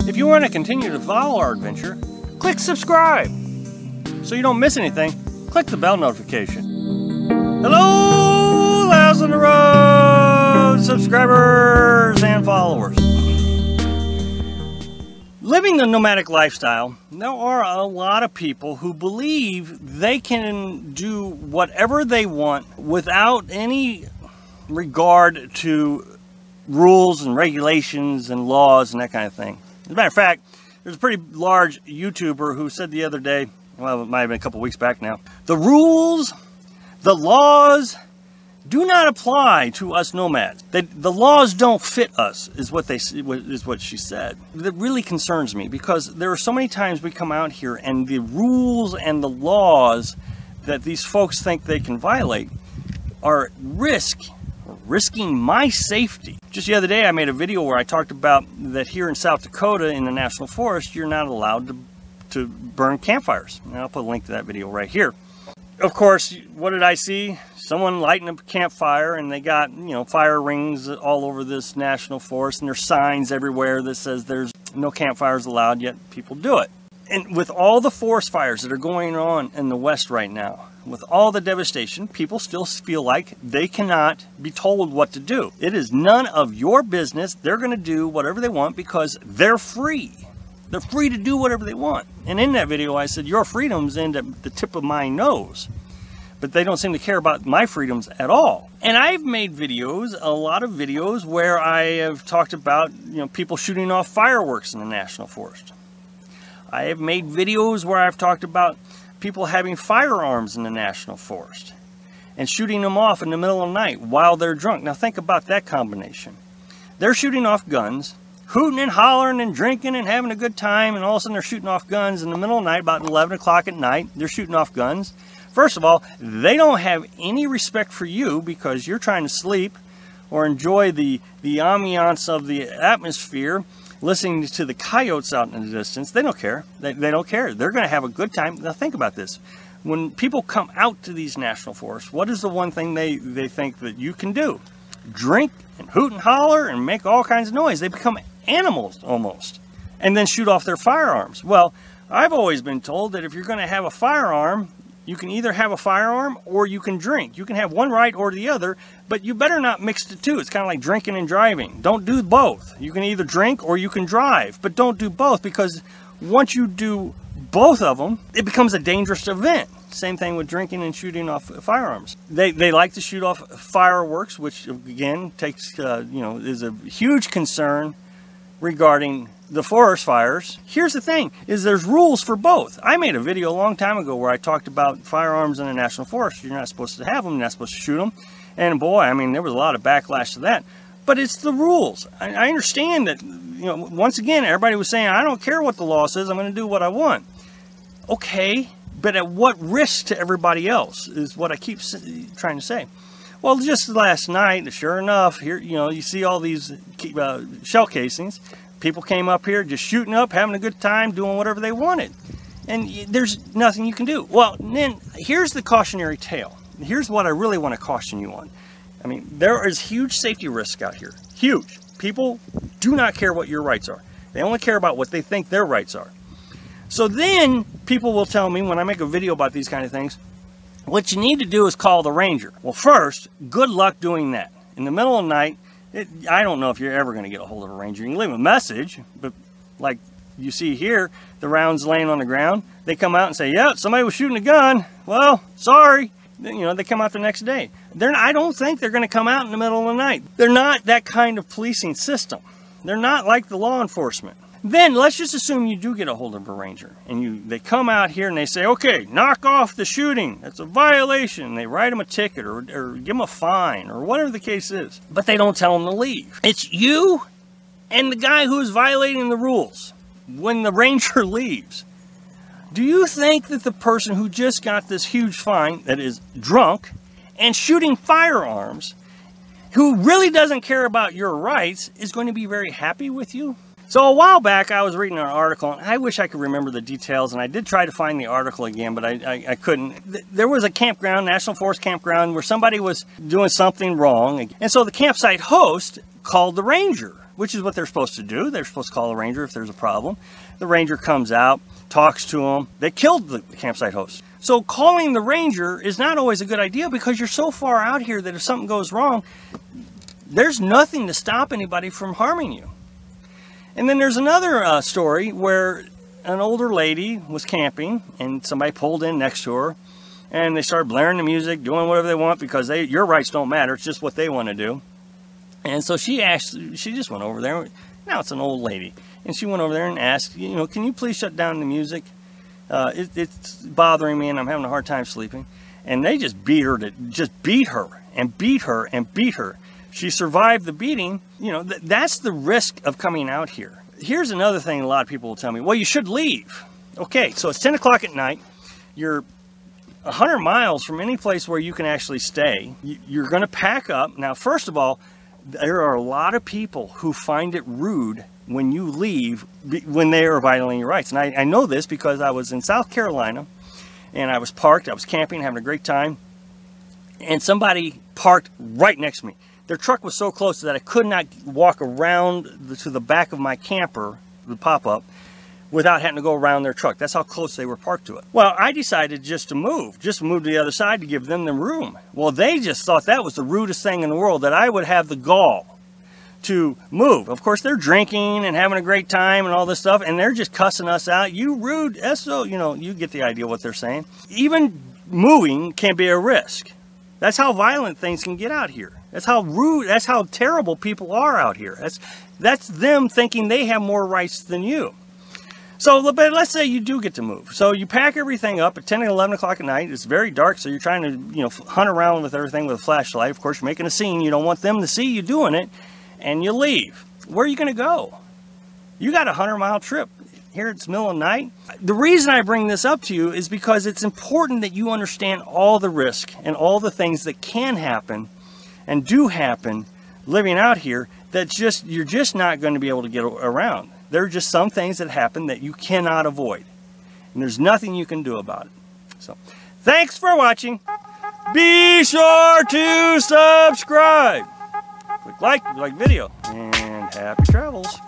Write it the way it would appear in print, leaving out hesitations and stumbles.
If you want to continue to follow our adventure, click subscribe. So you don't miss anything, click the bell notification. Hello, Last on the Road subscribers and followers. Living the nomadic lifestyle, there are a lot of people who believe they can do whatever they want without any regard to rules and regulations and laws and that kind of thing. As a matter of fact, there's a pretty large YouTuber who said the other day, well, it might have been a couple weeks back now, the rules, the laws do not apply to us nomads. The laws don't fit us, is what she said. That really concerns me, because there are so many times we come out here and the rules and the laws that these folks think they can violate are risking my safety. Just the other day I made a video where I talked about that here in South Dakota in the National Forest you're not allowed to burn campfires. And I'll put a link to that video right here. Of course, what did I see? Someone lighting a campfire, and they got, you know, fire rings all over this national forest, and there's signs everywhere that says there's no campfires allowed, yet people do it. And with all the forest fires that are going on in the West right now, with all the devastation, people still feel like they cannot be told what to do. It is none of your business. They're going to do whatever they want because they're free. They're free to do whatever they want. And in that video I said, your freedoms end at the tip of my nose. But they don't seem to care about my freedoms at all. And I've made videos, a lot of videos, where I have talked about, you know, people shooting off fireworks in the National Forest. I have made videos where I've talked about people having firearms in the National Forest and shooting them off in the middle of the night while they're drunk. Now think about that combination. They're shooting off guns, hooting and hollering and drinking and having a good time, and all of a sudden they're shooting off guns in the middle of the night, about 11 o'clock at night. They're shooting off guns. First of all, they don't have any respect for you because you're trying to sleep or enjoy the ambiance of the atmosphere, listening to the coyotes out in the distance. They don't care. They don't care. They're going to have a good time. Now think about this. When people come out to these national forests, what is the one thing they think that you can do? Drink and hoot and holler and make all kinds of noise. They become animals almost, and then shoot off their firearms. Well, I've always been told that if you're going to have a firearm, you can either have a firearm or you can drink. You can have one right or the other, but you better not mix the two. It's kind of like drinking and driving. Don't do both. You can either drink or you can drive, but don't do both, because once you do both of them, it becomes a dangerous event. Same thing with drinking and shooting off firearms. They like to shoot off fireworks, which again takes, is a huge concern regarding the forest fires. Here's the thing, is there's rules for both. I made a video a long time ago where I talked about firearms in the National Forest. You're not supposed to have them, you're not supposed to shoot them. And boy, I mean, there was a lot of backlash to that. But it's the rules. I understand that, you know, once again, everybody was saying, I don't care what the law says, I'm going to do what I want. Okay, but at what risk to everybody else is what I keep trying to say. Well, just last night, sure enough, here, you know, you see all these shell casings. People came up here just shooting up, having a good time, doing whatever they wanted. And there's nothing you can do. Well, then here's the cautionary tale. Here's what I really want to caution you on. I mean, there is huge safety risk out here. Huge. People do not care what your rights are. They only care about what they think their rights are. So then people will tell me when I make a video about these kind of things, what you need to do is call the ranger. Well, first, good luck doing that. In the middle of the night, I don't know if you're ever going to get a hold of a ranger. You can leave a message, but like you see here, the rounds laying on the ground. They come out and say, yeah, somebody was shooting a gun. Well, sorry. You know, they come out the next day. I don't think they're going to come out in the middle of the night. They're not that kind of policing system. They're not like the law enforcement. Then let's just assume you do get a hold of a ranger, and they come out here and they say, okay, knock off the shooting. That's a violation. They write them a ticket or give them a fine or whatever the case is. But they don't tell them to leave. It's you and the guy who's violating the rules. When the ranger leaves, do you think that the person who just got this huge fine, that is drunk and shooting firearms, who really doesn't care about your rights, is going to be very happy with you? So a while back, I was reading an article, and I wish I could remember the details, and I did try to find the article again, but I couldn't. There was a campground, National Forest campground, where somebody was doing something wrong, and so the campsite host called the ranger which is what they're supposed to do. They're supposed to call a ranger if there's a problem. The ranger comes out, talks to them. They killed the campsite host. So calling the ranger is not always a good idea because you're so far out here that if something goes wrong, there's nothing to stop anybody from harming you. And then there's another story where an older lady was camping and somebody pulled in next to her and they started blaring the music, doing whatever they want because your rights don't matter. It's just what they want to do. And so she just went over there. Now it's an old lady. And she went over there and asked, you know, can you please shut down the music? It's bothering me and I'm having a hard time sleeping. And they just beat her and beat her. She survived the beating. You know, that's the risk of coming out here. Here's another thing a lot of people will tell me. Well, you should leave. Okay, so it's 10 o'clock at night. You're 100 miles from any place where you can actually stay. You're going to pack up. Now, first of all, there are a lot of people who find it rude when you leave, when they are violating your rights. And I know this because I was in South Carolina and I was parked. I was camping, having a great time. And somebody parked right next to me. Their truck was so close that I could not walk around to the back of my camper, the pop-up, without having to go around their truck. That's how close they were parked to it. Well, I decided just to move to the other side to give them the room. Well, they just thought that was the rudest thing in the world, that I would have the gall to move. Of course, they're drinking and having a great time and all this stuff, and they're just cussing us out. You rude SO, you know, you get the idea what they're saying. Even moving can be a risk. That's how violent things can get out here. That's how rude, that's how terrible people are out here. That's them thinking they have more rights than you. So, but let's say you do get to move. So you pack everything up at 10 and 11 o'clock at night. It's very dark, so you're trying to, you know, hunt around with everything with a flashlight. Of course, you're making a scene. You don't want them to see you doing it, and you leave. Where are you going to go? You got a 100-mile trip. Here it's middle of the night. The reason I bring this up to you is because it's important that you understand all the risk and all the things that can happen and do happen living out here that you're just not going to be able to get around. There are just some things that happen that you cannot avoid. And there's nothing you can do about it. So, thanks for watching. Be sure to subscribe. Click like if you like the video. And happy travels.